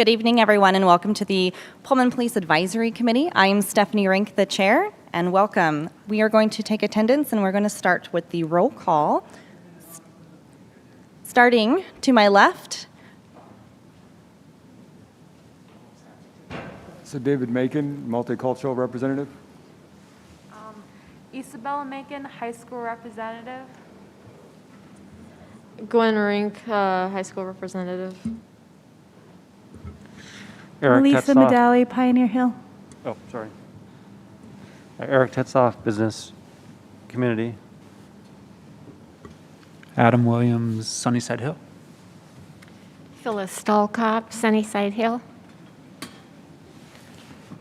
Good evening, everyone, and welcome to the Pullman Police Advisory Committee. I'm Stephanie Rink, the chair, and welcome. We are going to take attendance, and we're going to start with the roll call. Starting to my left. So David Macon, multicultural representative. Isabella Macon, high school representative. Gwen Rink, high school representative. Eric Lisa Tetzlaff. Medali, Pioneer Hill. Oh, sorry. Eric Tetzlaff, Business Community. Adam Williams, Sunnyside Hill. Phyllis Stahlkopf, Sunnyside Hill.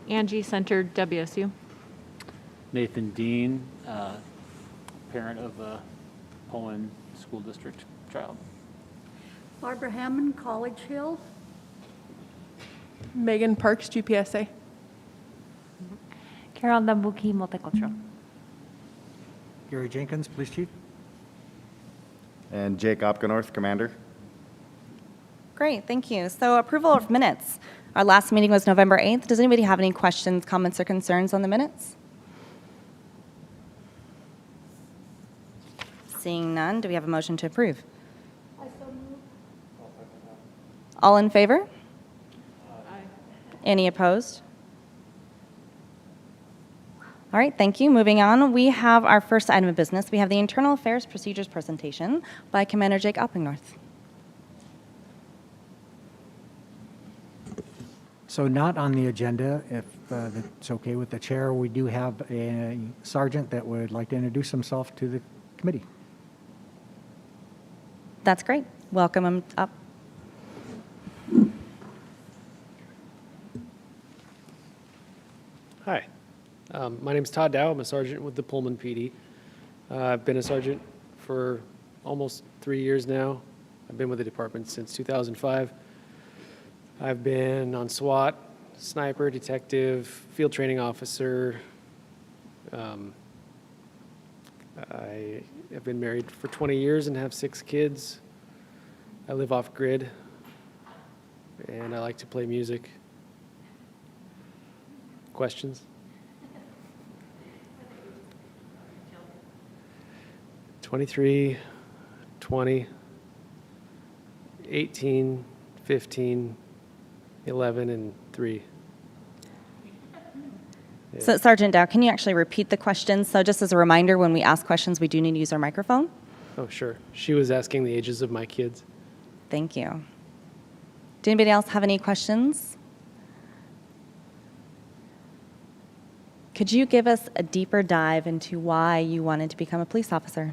Angie Center, WSU. Nathan Dean, parent of a Pullman School District child. Barbara Hammond, College Hill. Megan Parks, GPSA. Carol Dambuki, Multicultural. Gary Jenkins, Police Chief. And Jake Opgenorth, Commander. Great, thank you. So approval of minutes. Our last meeting was November 8th. Does anybody have any questions, comments, or concerns on the minutes? Seeing none, do we have a motion to approve? All in favor? Any opposed? All right, thank you. Moving on, we have our first item of business. We have the Internal Affairs Procedures presentation by Commander Jake Opgenorth. So not on the agenda, if it's okay with the chair, we do have a sergeant that would like to introduce himself to the committee. That's great. Welcome him up. Hi, my name is Todd Dow. I'm a sergeant with the Pullman PD. I've been a sergeant for almost 3 years now. I've been with the department since 2005. I've been on SWAT, sniper, detective, field training officer. I have been married for 20 years and have 6 kids. I live off grid, and I like to play music. Questions? 23, 20, 18, 15, 11, and 3. Yeah. So, Sergeant Dow, can you actually repeat the questions? So just as a reminder, when we ask questions, we do need to use our microphone. Oh, sure. She was asking the ages of my kids. Thank you. Do anybody else have any questions? Could you give us a deeper dive into why you wanted to become a police officer?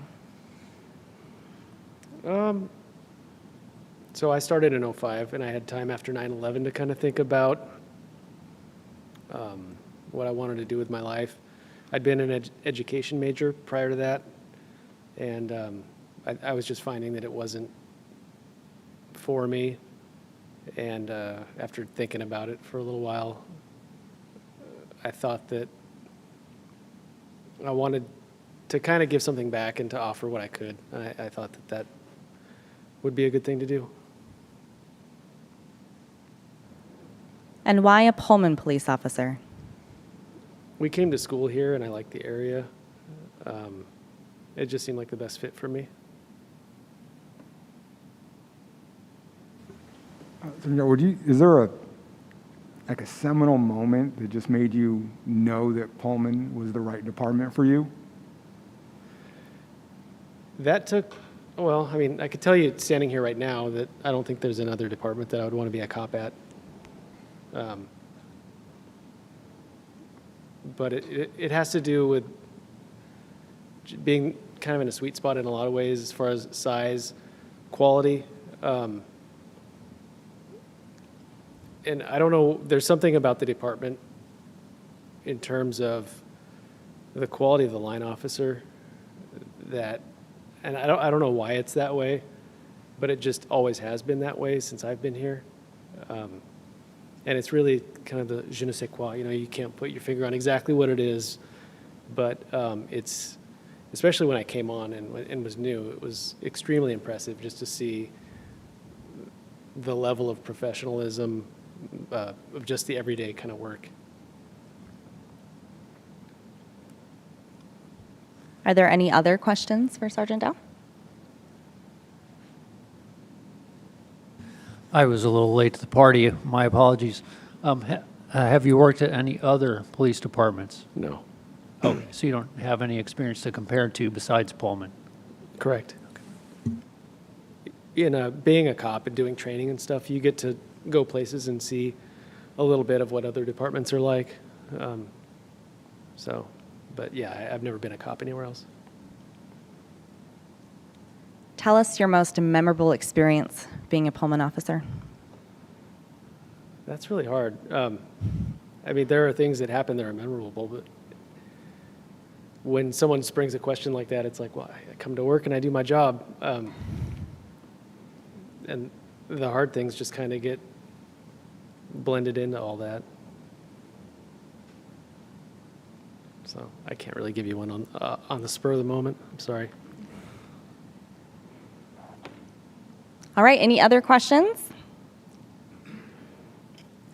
So I started in 05, and I had time after 9/11 to kind of think about what I wanted to do with my life. I'd been an education major prior to that, and I was just finding that it wasn't for me. And after thinking about it for a little while, I thought that I wanted to kind of give something back and to offer what I could. And I thought that that would be a good thing to do. And why a Pullman police officer? We came to school here, and I liked the area. It just seemed like the best fit for me. Is there a seminal moment that just made you know that Pullman was the right department for you? That took, well, I mean, I could tell you standing here right now that I don't think there's another department that I would want to be a cop at. But it has to do with being kind of in a sweet spot in a lot of ways as far as size, quality. And I don't know, there's something about the department in terms of the quality of the line officer that, and I don't know why it's that way, but it just always has been that way since I've been here. And it's really kind of the je ne sais quoi, you can't put your finger on exactly what it is, but it's, especially when I came on and was new, it was extremely impressive just to see the level of professionalism of just the everyday kind of work. Are there any other questions for Sergeant Dow? I was a little late to the party. My apologies. Have you worked at any other police departments? No. Okay, so you don't have any experience to compare to besides Pullman? Correct. Being a cop and doing training and stuff, you get to go places and see a little bit of what other departments are like. But yeah, I've never been a cop anywhere else. Tell us your most memorable experience being a Pullman officer. That's really hard. I mean, there are things that happen that are memorable, but when someone springs a question like that, it's like, well, I come to work and I do my job. And the hard things just kind of get blended into all that. So I can't really give you one on the spur of the moment. I'm sorry. All right, any other questions?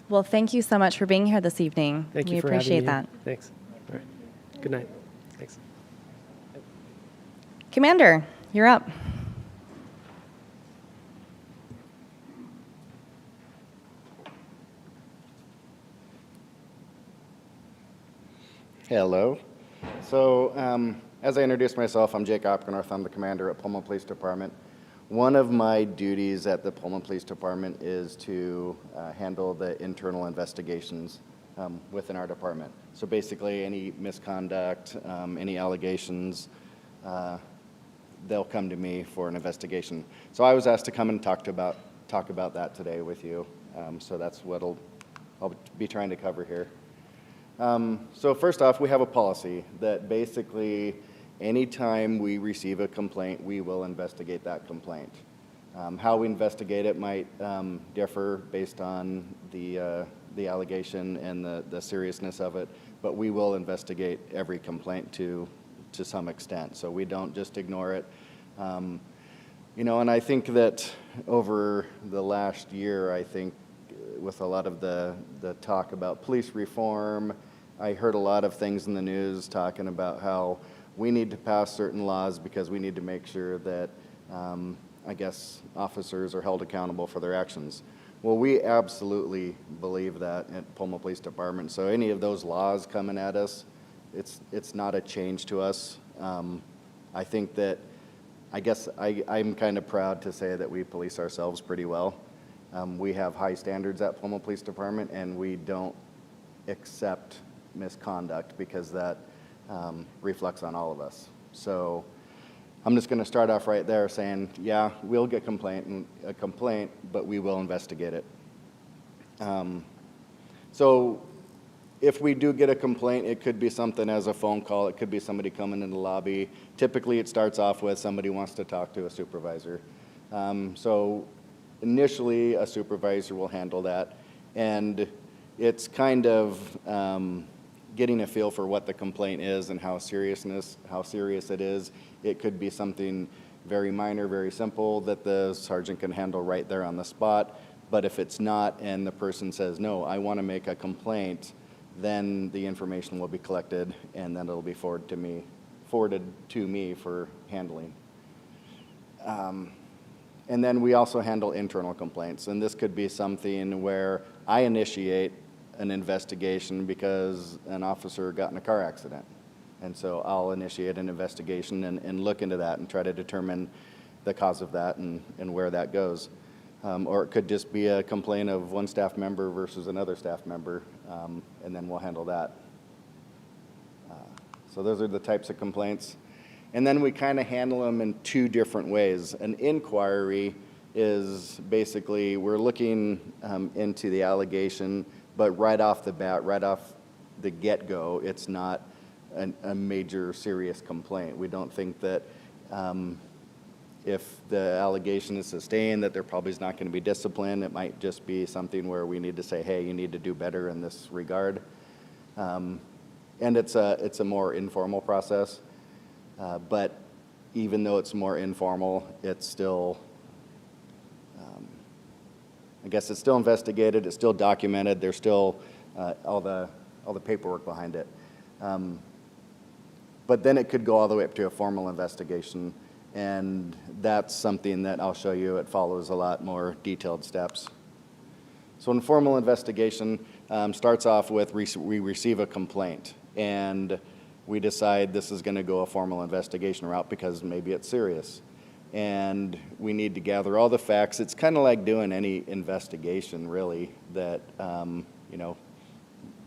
Well, thank you so much for being here this evening. Thank you We for appreciate having me. that. Thanks. All right. Good night. Thanks. Commander, you're up. Hello. So, as I introduced myself, I'm Jake Opgenorth. I'm the commander at Pullman Police Department. One of my duties at the Pullman Police Department is to handle the internal investigations within our department. So basically, any misconduct, any allegations, they'll come to me for an investigation. So I was asked to come and talk about that today with you. So that's what I'll be trying to cover here. So first off, we have a policy that basically anytime we receive a complaint, we will investigate that complaint. How we investigate it might differ based on the allegation and the seriousness of it, but we will investigate every complaint to some extent. So we don't just ignore it. And I think that over the last year, I think with a lot of the talk about police reform, I heard a lot of things in the news talking about how we need to pass certain laws because we need to make sure that, I guess, officers are held accountable for their actions. Well, we absolutely believe that at Pullman Police Department. So any of those laws coming at us, it's not a change to us. I think that, I guess I'm kind of proud to say that we police ourselves pretty well. We have high standards at Pullman Police Department, and we don't accept misconduct because that reflects on all of us. So I'm just going to start off right there saying, yeah, we'll get a complaint, but we will investigate it. So if we do get a complaint, it could be something as a phone call. It could be somebody coming in the lobby. Typically, it starts off with somebody wants to talk to a supervisor. So initially, a supervisor will handle that, and it's kind of getting a feel for what the complaint is and how serious it is. It could be something very minor, very simple that the sergeant can handle right there on the spot. But if it's not, and the person says, no, I want to make a complaint, then the information will be collected, and then it'll be forwarded to me for handling. And then we also handle internal complaints, and this could be something where I initiate an investigation because an officer got in a car accident. And so I'll initiate an investigation and look into that and try to determine the cause of that and where that goes. Or it could just be a complaint of one staff member versus another staff member, and then we'll handle that. So those are the types of complaints. And then we kind of handle them in two different ways. An inquiry is basically we're looking into the allegation, but right off the bat, right off the get-go, it's not a major serious complaint. We don't think that if the allegation is sustained that there probably is not going to be discipline. It might just be something where we need to say, hey, you need to do better in this regard. And it's a more informal process. But even though it's more informal, it's still I guess it's still investigated, it's still documented, there's still all the paperwork behind it. But then it could go all the way up to a formal investigation, and that's something that I'll show you. It follows a lot more detailed steps. So an informal investigation starts off with we receive a complaint, and we decide this is going to go a formal investigation route because maybe it's serious. And we need to gather all the facts. It's kind of like doing any investigation, really, that, you know,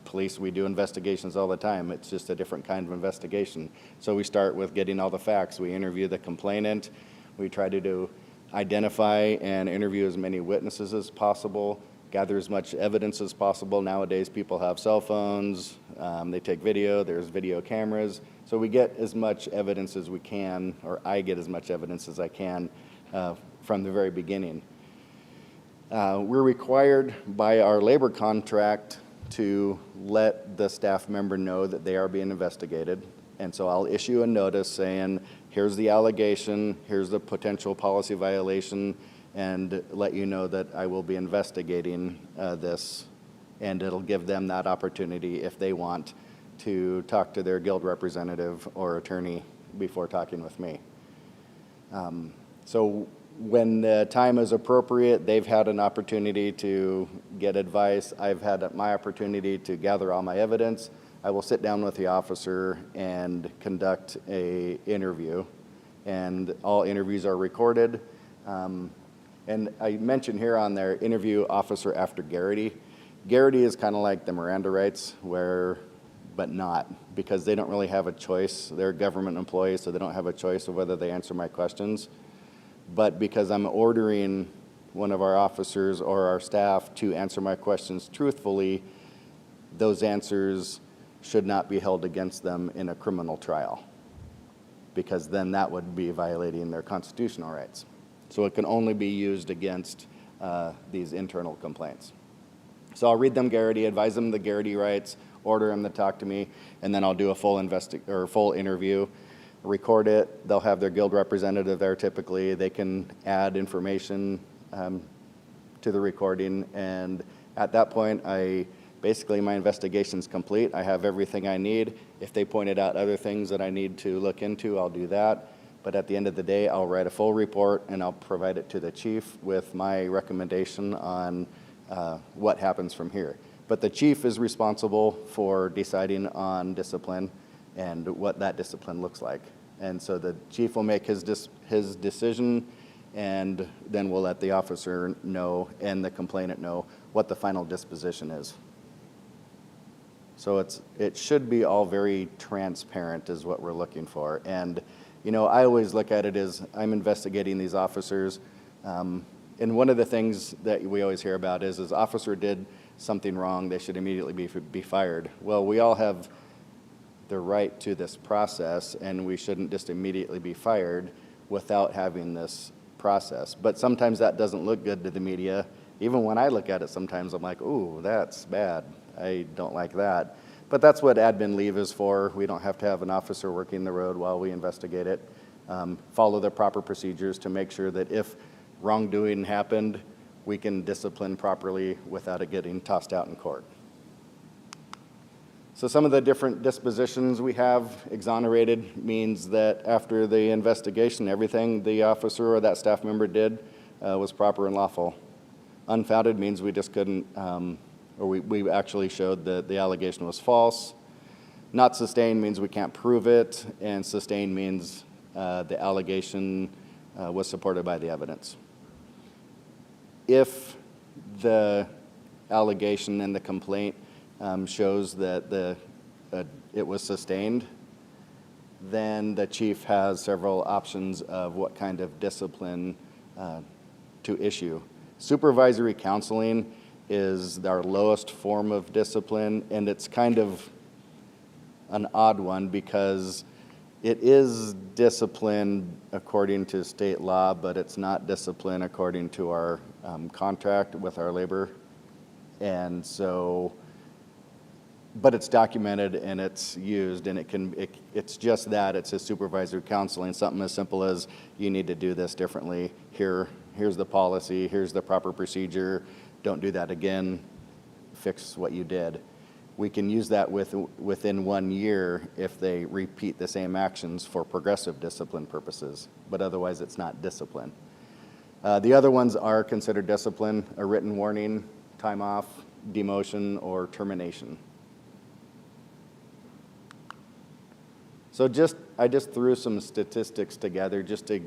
police, we do investigations all the time. It's just a different kind of investigation. So we start with getting all the facts. We interview the complainant. We try to identify and interview as many witnesses as possible, gather as much evidence as possible. Nowadays, people have cell phones. They take video. There's video cameras. So we get as much evidence as we can, or I get as much evidence as I can from the very beginning. We're required by our labor contract to let the staff member know that they are being investigated. And so I'll issue a notice saying, here's the allegation, here's the potential policy violation, and let you know that I will be investigating this, and it'll give them that opportunity if they want to talk to their guild representative or attorney before talking with me. So when the time is appropriate, they've had an opportunity to get advice. I've had my opportunity to gather all my evidence. I will sit down with the officer and conduct an interview, and all interviews are recorded. And I mentioned here on their interview officer after Garrity. Garrity is kind of like the Miranda rights, but not, because they don't really have a choice. They're government employees, so they don't have a choice of whether they answer my questions. But because I'm ordering one of our officers or our staff to answer my questions truthfully, those answers should not be held against them in a criminal trial, because then that would be violating their constitutional rights. So it can only be used against these internal complaints. So I'll read them Garrity, advise them the Garrity rights, order them to talk to me, and then I'll do a full interview, record it. They'll have their guild representative there typically. They can add information to the recording, and at that point, basically my investigation's complete. I have everything I need. If they pointed out other things that I need to look into, I'll do that. But at the end of the day, I'll write a full report and I'll provide it to the chief with my recommendation on what happens from here. But the chief is responsible for deciding on discipline and what that discipline looks like. And so the chief will make his decision, and then we'll let the officer know and the complainant know what the final disposition is. So it should be all very transparent is what we're looking for. And you know, I always look at it as I'm investigating these officers. And one of the things that we always hear about is officer did something wrong, they should immediately be fired. Well, we all have the right to this process, and we shouldn't just immediately be fired without having this process. But sometimes that doesn't look good to the media. Even when I look at it, sometimes I'm like, ooh, that's bad. I don't like that. But that's what admin leave is for. We don't have to have an officer working the road while we investigate it. Follow the proper procedures to make sure that if wrongdoing happened, we can discipline properly without it getting tossed out in court. So some of the different dispositions we have, exonerated means that after the investigation, everything the officer or that staff member did was proper and lawful. Unfounded means we just couldn't, or we actually showed that the allegation was false. Not sustained means we can't prove it, and sustained means the allegation was supported by the evidence. If the allegation and the complaint shows that it was sustained, then the chief has several options of what kind of discipline to issue. Supervisory counseling is our lowest form of discipline, and it's kind of an odd one because it is discipline according to state law, but it's not discipline according to our contract with our labor. And so, but it's documented and it's used, and it's just that, it's a supervisory counseling, something as simple as you need to do this differently. Here's the policy, here's the proper procedure, don't do that again, fix what you did. We can use that within 1 year if they repeat the same actions for progressive discipline purposes, but otherwise it's not discipline. The other ones are considered discipline: a written warning, time off, demotion, or termination. So I just threw some statistics together just to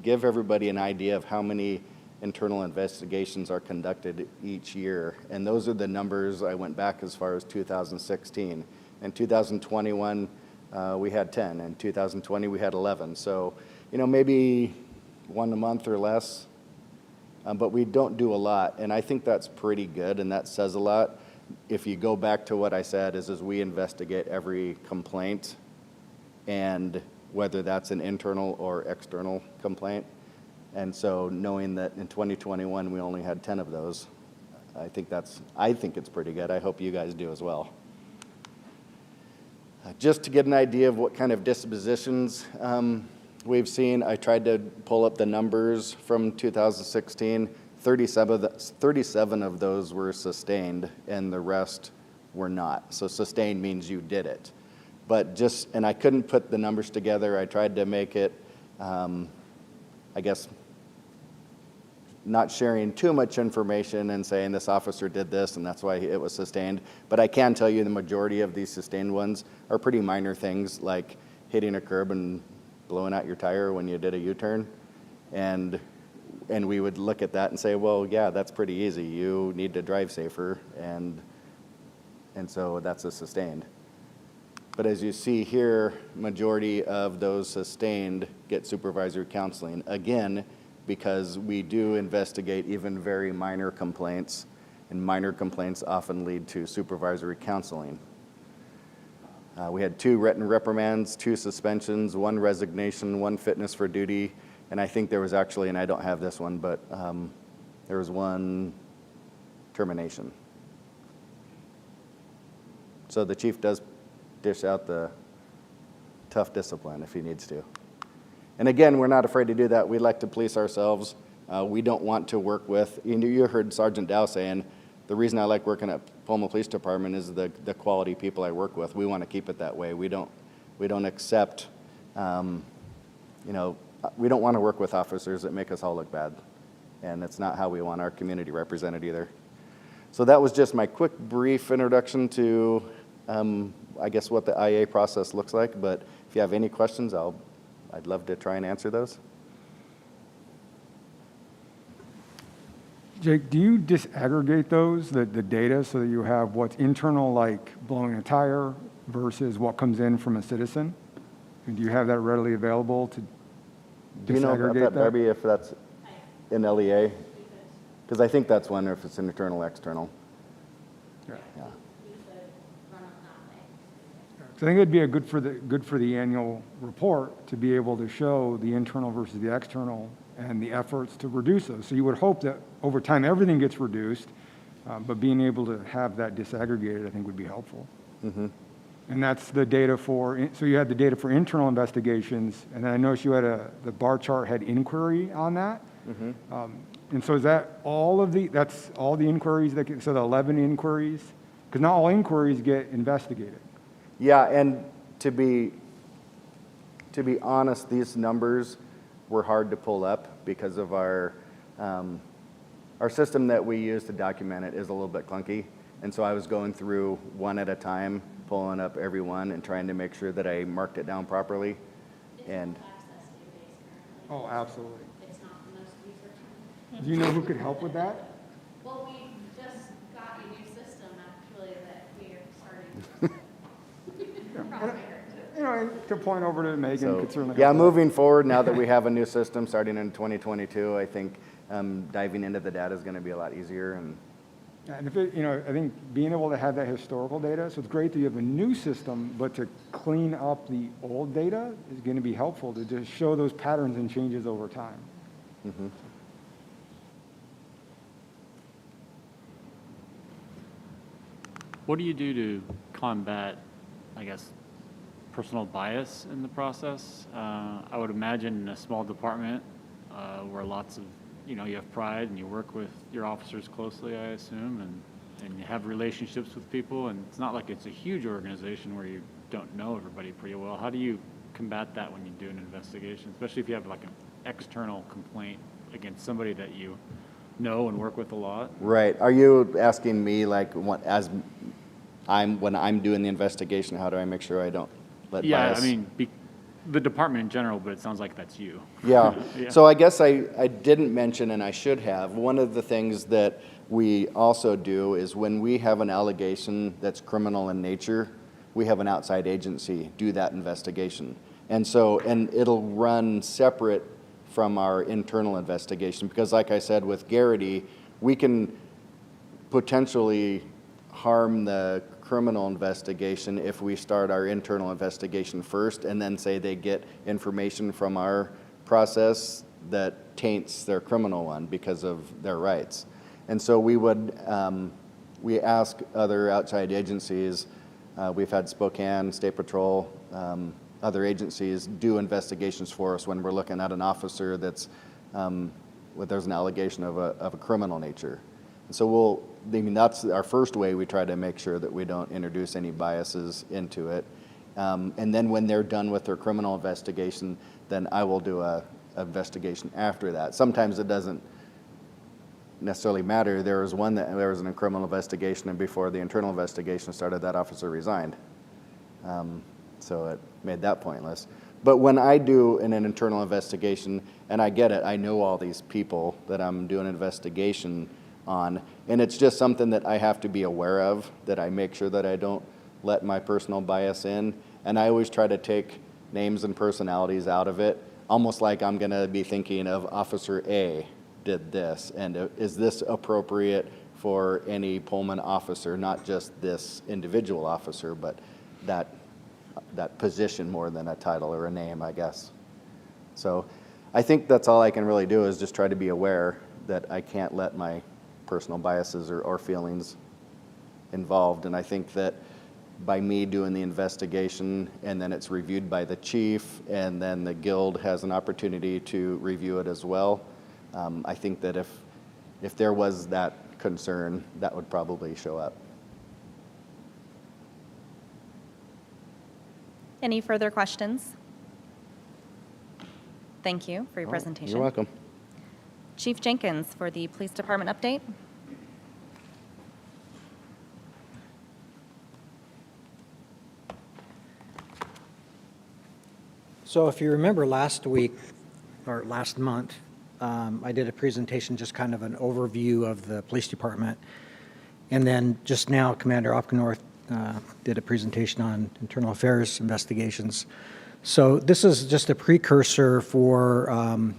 give everybody an idea of how many internal investigations are conducted each year. And those are the numbers. I went back as far as 2016. In 2021, we had 10. In 2020, we had 11. So, maybe one a month or less. But we don't do a lot. And I think that's pretty good, and that says a lot. If you go back to what I said, is we investigate every complaint, and whether that's an internal or external complaint. And so knowing that in 2021 we only had 10 of those, I think it's pretty good. I hope you guys do as well. Just to get an idea of what kind of dispositions we've seen, I tried to pull up the numbers from 2016. 37 of those were sustained, and the rest were not. So sustained means you did it. And I couldn't put the numbers together. I tried to make it, I guess, not sharing too much information and saying this officer did this and that's why it was sustained. But I can tell you the majority of these sustained ones are pretty minor things, like hitting a curb and blowing out your tire when you did a U-turn. And we would look at that and say, well, yeah, that's pretty easy. You need to drive safer, and so that's a sustained. But as you see here, majority of those sustained get supervisory counseling. Again, because we do investigate even very minor complaints, and minor complaints often lead to supervisory counseling. We had 2 written reprimands, 2 suspensions, 1 resignation, 1 fitness for duty, and I think there was actually, and I don't have this one, but there was 1 termination. So the chief does dish out the tough discipline if he needs to. And again, we're not afraid to do that. We like to police ourselves. We don't want to work with, you heard Sergeant Dow saying, the reason I like working at Pullman Police Department is the quality people I work with. We want to keep it that way. We don't accept, we don't want to work with officers that make us all look bad. And that's not how we want our community represented either. So that was just my quick, brief introduction to I guess what the IA process looks like, but if you have any questions, I'd love to try and answer those. Jake, do you disaggregate those, the data, so that you have what's internal, like blowing a tire, versus what comes in from a citizen? And do you have that readily available to Do you know about disaggregate that, that? Debbie, if that's in LEA? Because I think that's one, if it's internal, external. Yeah. Yeah. So I think it'd be good for the annual report to be able to show the internal versus the external and the efforts to reduce those. So you would hope that over time everything gets reduced, but being able to have that disaggregated, I think, would be helpful. Mm-hmm. And that's the data so you had the data for internal investigations, and then I noticed you had the bar chart had inquiry on that. Mm-hmm. And so is that that's all the inquiries so the 11 inquiries? Because not all inquiries get investigated. Yeah, and to be honest, these numbers were hard to pull up because of our system that we use to document it is a little bit clunky. And so I was going through one at a time, pulling up every one and trying to make sure that I marked it down properly. And Oh, absolutely. It's not the most user-friendly. Do you know who could help with that? Well, we just got a new system actually that we are starting To point over to Megan, so, could certainly yeah, help with moving forward, now that we have a new system starting in 2022, I think diving into the data is going to be a lot easier. And that. And if I think being able to have that historical data, so it's great that you have a new system, but to clean up the old data is going to be helpful to just show those patterns and changes over time. mm-hmm. What do you do to combat, I guess, personal bias in the process? I would imagine in a small department where lots of you know, you have pride and you work with your officers closely, I assume, and you have relationships with people, and it's not like it's a huge organization where you don't know everybody pretty well. How do you combat that when you do an investigation, especially if you have like an external complaint against somebody that you know and work with a lot? Right. Are you asking me, like, when I'm doing the investigation, how do I make sure I don't let bias? I mean, the department in general, but it sounds like that's you. Yeah. Yeah. So I guess I didn't mention, and I should have, one of the things that we also do is when we have an allegation that's criminal in nature, we have an outside agency do that investigation. And it'll run separate from our internal investigation, because like I said, with Garrity, we can potentially harm the criminal investigation if we start our internal investigation first and then say they get information from our process that taints their criminal one because of their rights. And so we ask other outside agencies, we've had Spokane State Patrol, other agencies do investigations for us when we're looking at an officer that's, there's an allegation of a criminal nature. And so that's our first way we try to make sure that we don't introduce any biases into it. And then when they're done with their criminal investigation, then I will do a investigation after that. Sometimes it doesn't necessarily matter. There was a criminal investigation, and before the internal investigation started, that officer resigned. So it made that pointless. But when I do an internal investigation, and I get it, I know all these people that I'm doing an investigation on, and it's just something that I have to be aware of, that I make sure that I don't let my personal bias in. And I always try to take names and personalities out of it, almost like I'm going to be thinking of Officer A did this, and is this appropriate for any Pullman officer, not just this individual officer, but that position more than a title or a name, I guess. So I think that's all I can really do, is just try to be aware that I can't let my personal biases or feelings involved. And I think that by me doing the investigation, and then it's reviewed by the chief, and then the guild has an opportunity to review it as well, I think that if there was that concern, that would probably show up. Any further questions? Thank you for your presentation. You're welcome. Chief Jenkins for the Police Department update. So if you remember last week, or last month, I did a presentation, just kind of an overview of the police department. And then just now, Commander Opgenorth did a presentation on internal affairs investigations. So this is just a precursor for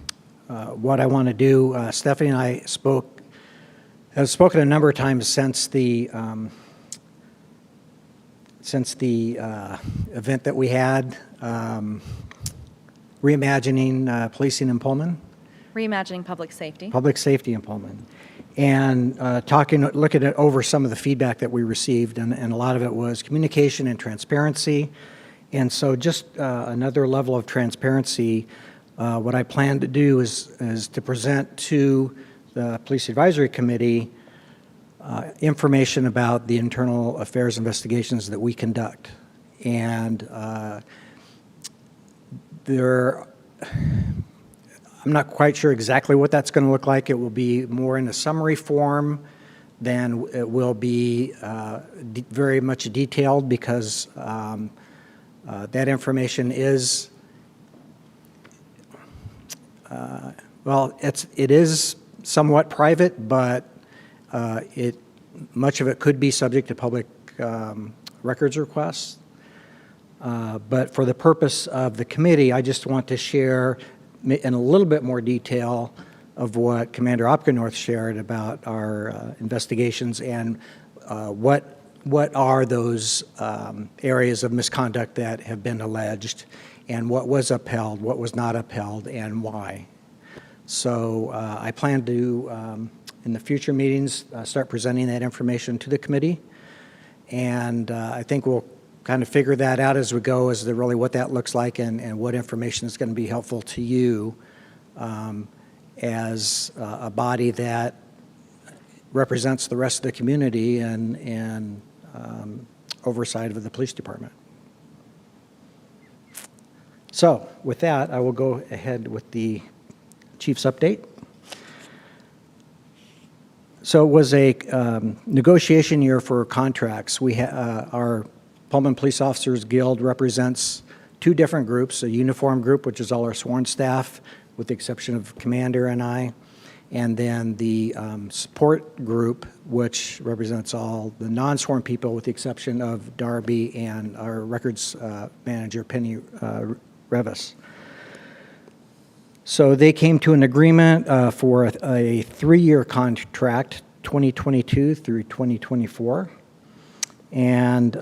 what I want to do. Stephanie and I have spoken a number of times since the event that we had, reimagining policing in Pullman. Reimagining public safety. Public safety in Pullman. And looking at over some of the feedback that we received, and a lot of it was communication and transparency. And so just another level of transparency, what I plan to do is to present to the Police Advisory Committee information about the internal affairs investigations that we conduct. And I'm not quite sure exactly what that's going to look like. It will be more in a summary form than it will be very much detailed, because that information is, it is somewhat private, but much of it could be subject to public records requests. But for the purpose of the committee, I just want to share in a little bit more detail of what Commander Opgenorth shared about our investigations, and what are those areas of misconduct that have been alleged, and what was upheld, what was not upheld, and why. So I plan to, in the future meetings, start presenting that information to the committee, and I think we'll kind of figure that out as we go, as to really what that looks like, and what information is going to be helpful to you. as a body that represents the rest of the community and oversight of the police department. So with that, I will go ahead with the chief's update. So it was a negotiation year for contracts. Our Pullman Police Officers Guild represents two different groups, a uniform group, which is all our sworn staff, with the exception of Commander and I, and then the support group, which represents all the non-sworn people, with the exception of Darby and our records manager, Penny Revis. So they came to an agreement for a 3-year contract, 2022 through 2024. And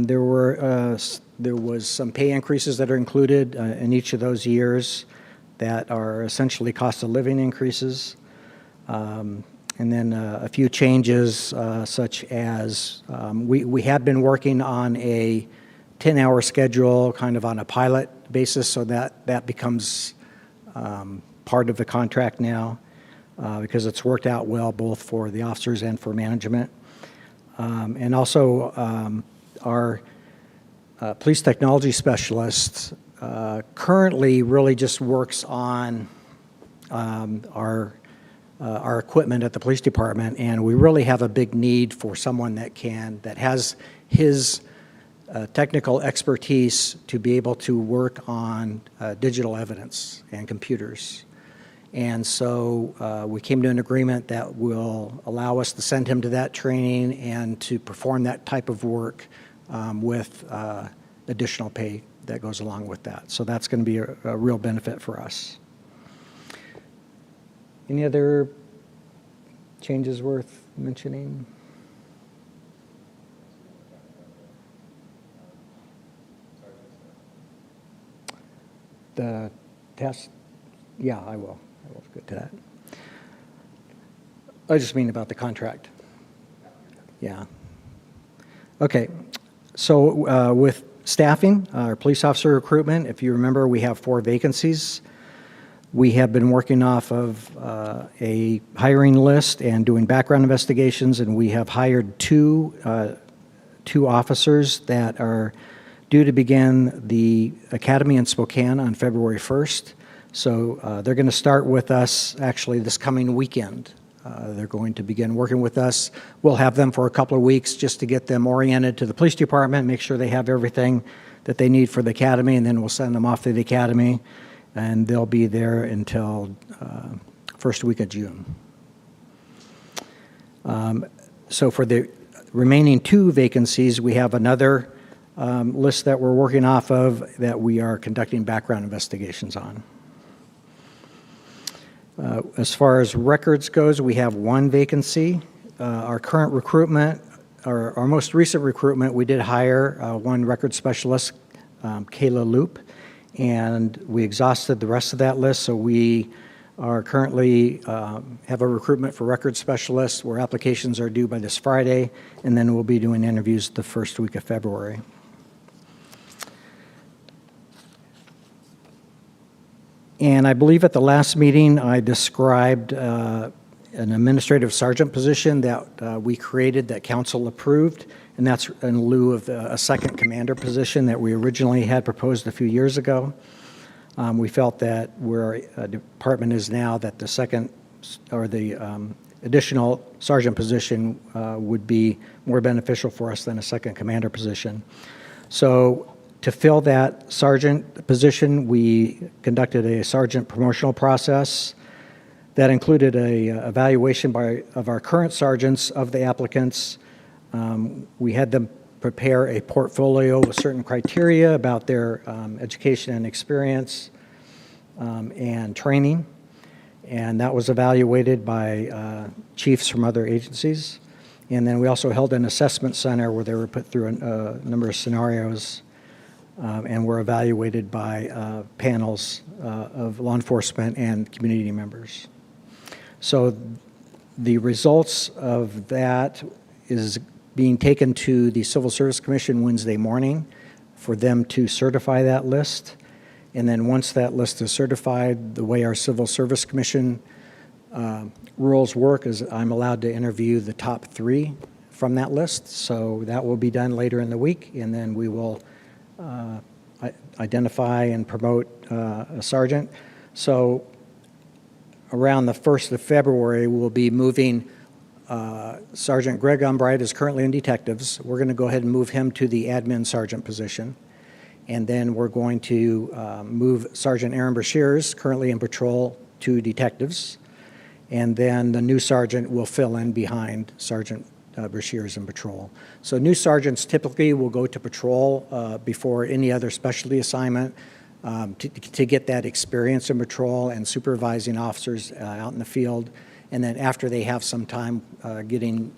there was some pay increases that are included in each of those years that are essentially cost of living increases. And then a few changes such as we have been working on a 10-hour schedule kind of on a pilot basis, so that becomes part of the contract now because it's worked out well both for the officers and for management. And also our police technology specialist currently really just works on our equipment at the police department, and we really have a big need for someone that has his technical expertise to be able to work on digital evidence and computers. And so we came to an agreement that will allow us to send him to that training and to perform that type of work with additional pay that goes along with that. So that's going to be a real benefit for us. Any other changes worth mentioning? The test, yeah, I will get to that. I just mean about the contract. Yeah. Okay, so with staffing, our police officer recruitment, if you remember, we have 4 vacancies. We have been working off of a hiring list and doing background investigations, and we have hired two officers that are due to begin the academy in Spokane on February 1st. So they're going to start with us actually this coming weekend. They're going to begin working with us. We'll have them for a couple of weeks just to get them oriented to the police department, make sure they have everything that they need for the academy, and then we'll send them off to the academy, and they'll be there until first week of June. So for the remaining 2 vacancies, we have another list that we're working off of that we are conducting background investigations on. As far as records goes, we have 1 vacancy. Our current recruitment, our most recent recruitment, we did hire 1 record specialist, Kayla Loop, and we exhausted the rest of that list, so we are currently have a recruitment for record specialists where applications are due by this Friday, and then we'll be doing interviews the first week of February. And I believe at the last meeting I described an administrative sergeant position that we created that council approved, and that's in lieu of a second commander position that we originally had proposed a few years ago. We felt that where our department is now, that the second or the additional sergeant position would be more beneficial for us than a second commander position. So to fill that sergeant position, we conducted a sergeant promotional process that included a evaluation of our current sergeants of the applicants. We had them prepare a portfolio with certain criteria about their education and experience and training, and that was evaluated by chiefs from other agencies. And then we also held an assessment center where they were put through a number of scenarios and were evaluated by panels of law enforcement and community members. So the results of that is being taken to the Civil Service Commission Wednesday morning for them to certify that list. And then once that list is certified, the way our Civil Service Commission rules work is I'm allowed to interview the top 3 from that list, so that will be done later in the week, and then we will identify and promote a sergeant. So around the 1st of February, we'll be moving Sergeant Greg Umbright is currently in detectives. We're going to go ahead and move him to the admin sergeant position. And then we're going to move Sergeant Aaron Brashears, currently in patrol, to detectives. And then the new sergeant will fill in behind Sergeant Brashears in patrol. So new sergeants typically will go to patrol before any other specialty assignment to get that experience in patrol and supervising officers out in the field. And then after they have some time getting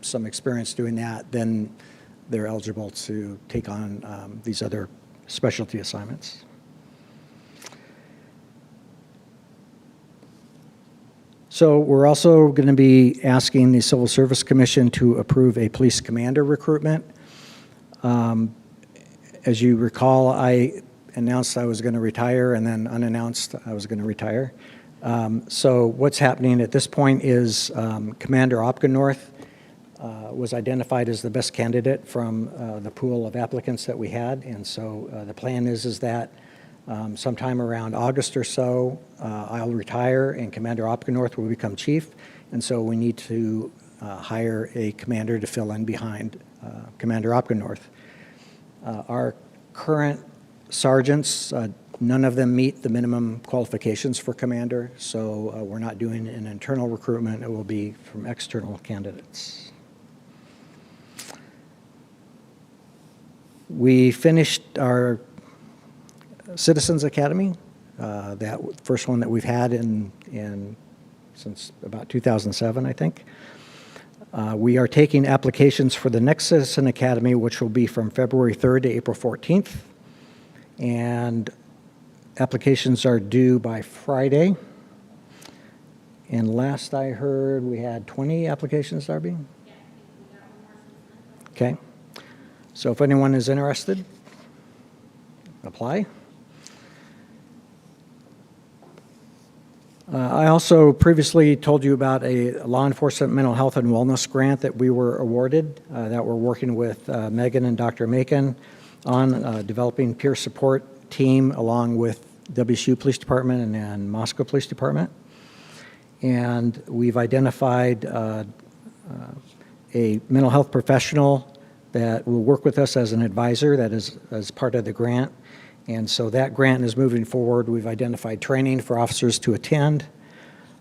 some experience doing that, then they're eligible to take on these other specialty assignments. So we're also going to be asking the Civil Service Commission to approve a police commander recruitment. As you recall, I announced I was going to retire, and then unannounced I was going to retire. So what's happening at this point is Commander Opgenorth was identified as the best candidate from the pool of applicants that we had, and so the plan is that sometime around August or so, I'll retire and Commander Opgenorth will become chief, and so we need to hire a commander to fill in behind Commander Opgenorth. Our current sergeants, none of them meet the minimum qualifications for commander, so we're not doing an internal recruitment. It will be from external candidates. We finished our Citizens Academy, that first one that we've had since about 2007, I think. We are taking applications for the next Citizen Academy, which will be from February 3rd to April 14th. And applications are due by Friday. And last I heard, we had 20 applications, Darby? Yeah, we got one more since then. Okay. So if anyone is interested, apply. I also previously told you about a law enforcement mental health and wellness grant that we were awarded, that we're working with Megan and Dr. Macon on developing peer support team along with WSU Police Department and Moscow Police Department. And we've identified a mental health professional that will work with us as an advisor that is as part of the grant. And so that grant is moving forward. We've identified training for officers to attend.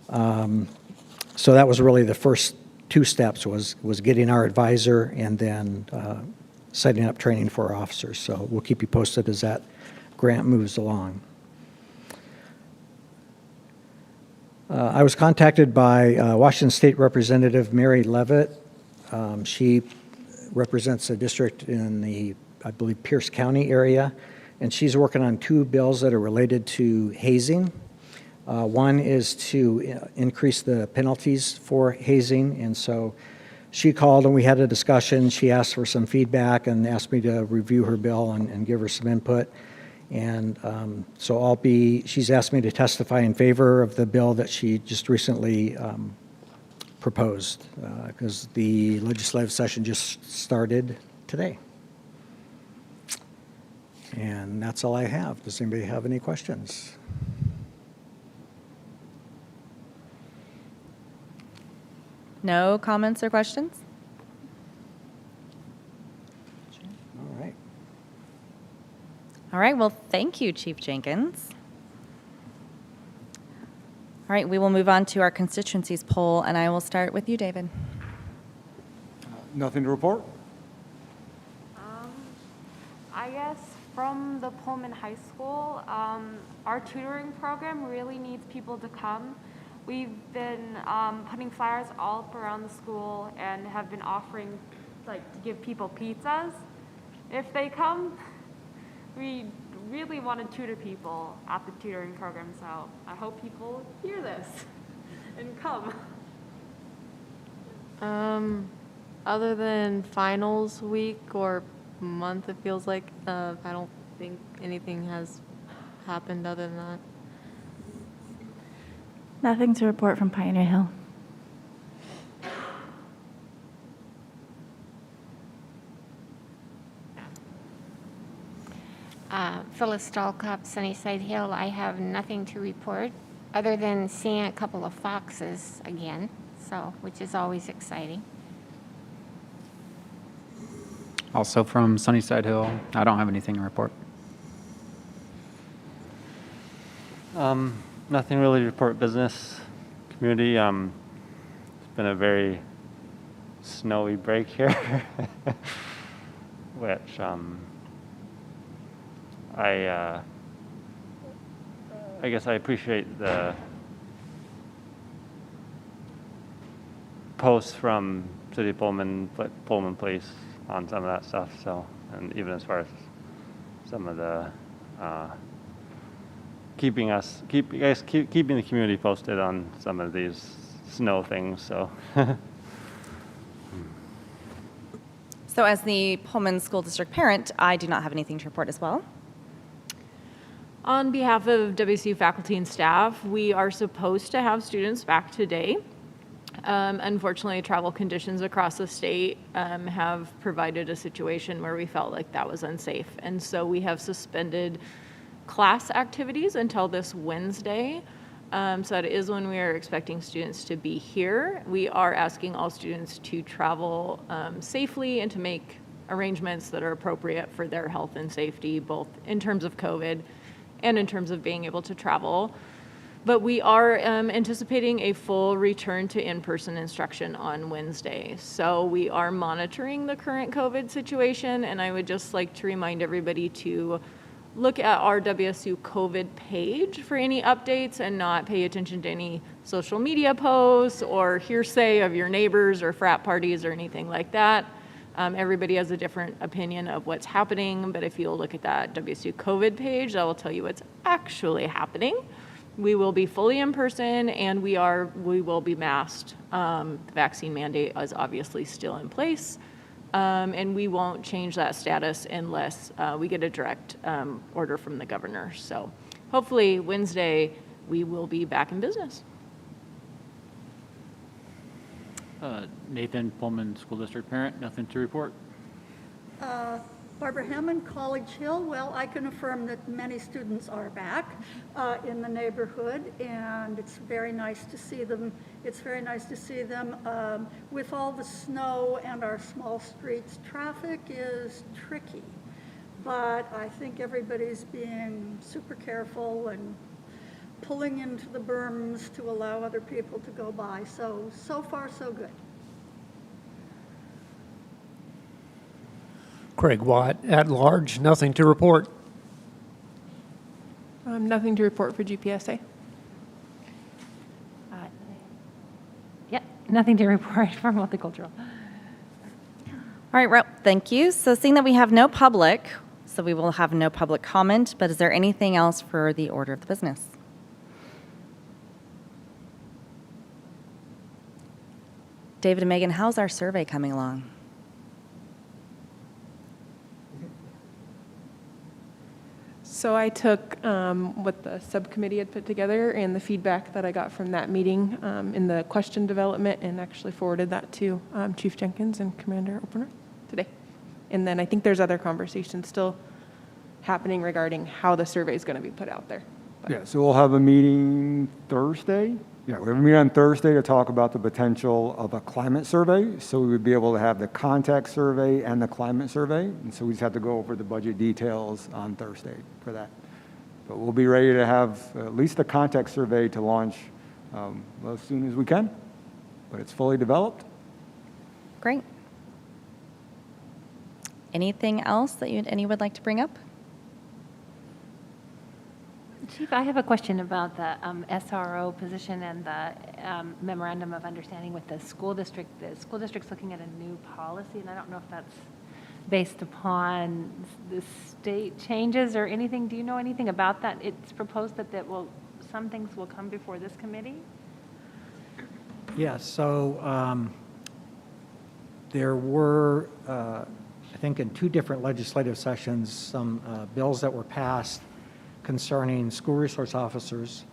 So that was really the first 2 steps was getting our advisor and then setting up training for our officers. So we'll keep you posted as that grant moves along. I was contacted by Washington State Representative Mary Levitt. She represents a district in the, I believe, Pierce County area, and she's working on 2 bills that are related to hazing. One is to increase the penalties for hazing, and so she called and we had a discussion. She asked for some feedback and asked me to review her bill and give her some input. And so she's asked me to testify in favor of the bill that she just recently proposed, because the legislative session just started today. And that's all I have. Does anybody have any questions? No comments or questions? All right. All right, well, thank you, Chief Jenkins. All right, we will move on to our constituencies poll, and I will start with you, David. Nothing to report? I guess from the Pullman High School, our tutoring program really needs people to come. We've been putting flyers all up around the school and have been offering to give people pizzas if they come. We really want to tutor people at the tutoring program, so I hope people hear this and come. Other than finals week or month, it feels like, I don't think anything has happened other than that. Nothing to report from Pioneer Hill. Phyllis Stalkop, Sunnyside Hill. I have nothing to report other than seeing a couple of foxes again, so which is always exciting. Also from Sunnyside Hill, I don't have anything to report. Nothing really to report business, community. It's been a very snowy break here, which I guess I appreciate the posts from City of Pullman Police on some of that stuff. So, and even as far as some of the keeping the community posted on some of these snow things. So. So as the Pullman School District parent, I do not have anything to report as well. On behalf of WSU faculty and staff, we are supposed to have students back today. Unfortunately, travel conditions across the state have provided a situation where we felt like that was unsafe. And so we have suspended class activities until this Wednesday. So that is when we are expecting students to be here. We are asking all students to travel safely and to make arrangements that are appropriate for their health and safety, both in terms of COVID and in terms of being able to travel. But we are anticipating a full return to in-person instruction on Wednesday. So we are monitoring the current COVID situation, and I would just like to remind everybody to look at our WSU COVID page for any updates and not pay attention to any social media posts or hearsay of your neighbors or frat parties or anything like that. Everybody has a different opinion of what's happening, but if you'll look at that WSU COVID page, that will tell you what's actually happening. We will be fully in person, and we will be masked. The vaccine mandate is obviously still in place, and we won't change that status unless we get a direct order from the governor. So hopefully Wednesday we will be back in business. Nathan, Pullman School District parent, nothing to report. Barbara Hammond, College Hill. Well, I can affirm that many students are back in the neighborhood, and it's very nice to see them. It's very nice to see them. With all the snow and our small streets, traffic is tricky, but I think everybody's being super careful and pulling into the berms to allow other people to go by. So far, so good. Craig Watt, at large, nothing to report. Nothing to report for GPSA. Yep, nothing to report for multicultural. All right, well, thank you. So seeing that we have no public, so we will have no public comment, but is there anything else for the order of the business? David and Megan, how's our survey coming along? So I took what the subcommittee had put together and the feedback that I got from that meeting in the question development and actually forwarded that to Chief Jenkins and Commander Opener today. And then I think there's other conversations still happening regarding how the survey is going to be put out there. But Yeah, so we'll have a meeting Thursday. Yeah, we have a meeting on Thursday to talk about the potential of a climate survey. So we would be able to have the contact survey and the climate survey. And so we just have to go over the budget details on Thursday for that. But we'll be ready to have at least the contact survey to launch as soon as we can. But it's fully developed. Great. Anything else that any would like to bring up? Chief, I have a question about the SRO position and the memorandum of understanding with the school district. The school district's looking at a new policy, and I don't know if that's based upon the state changes or anything. Do you know anything about that? It's proposed that some things will come before this committee? Yeah, so there were, I think in 2 different legislative sessions, some bills that were passed concerning school resource officers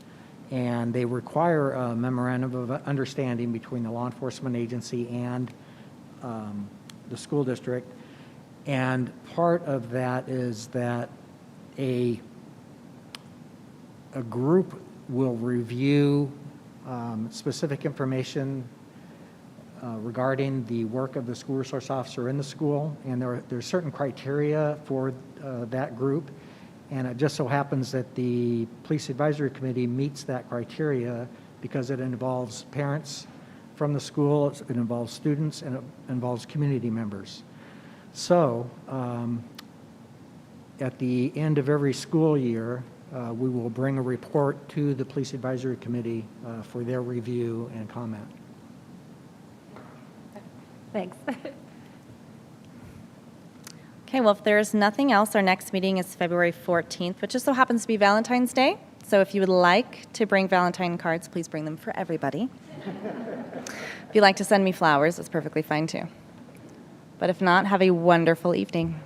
and they require a memorandum of understanding between the law enforcement agency and the school district. And part of that is that a group will review specific information regarding the work of the school resource officer in the school, and there's certain criteria for that group. And it just so happens that the Police Advisory Committee meets that criteria because it involves parents from the school, it involves students, and it involves community members. So at the end of every school year, we will bring a report to the Police Advisory Committee for their review and comment. Thanks. Okay, well, if there's nothing else, our next meeting is February 14th, which just so happens to be Valentine's Day. So if you would like to bring Valentine cards, please bring them for everybody. If you'd like to send me flowers, that's perfectly fine too. But if not, have a wonderful evening.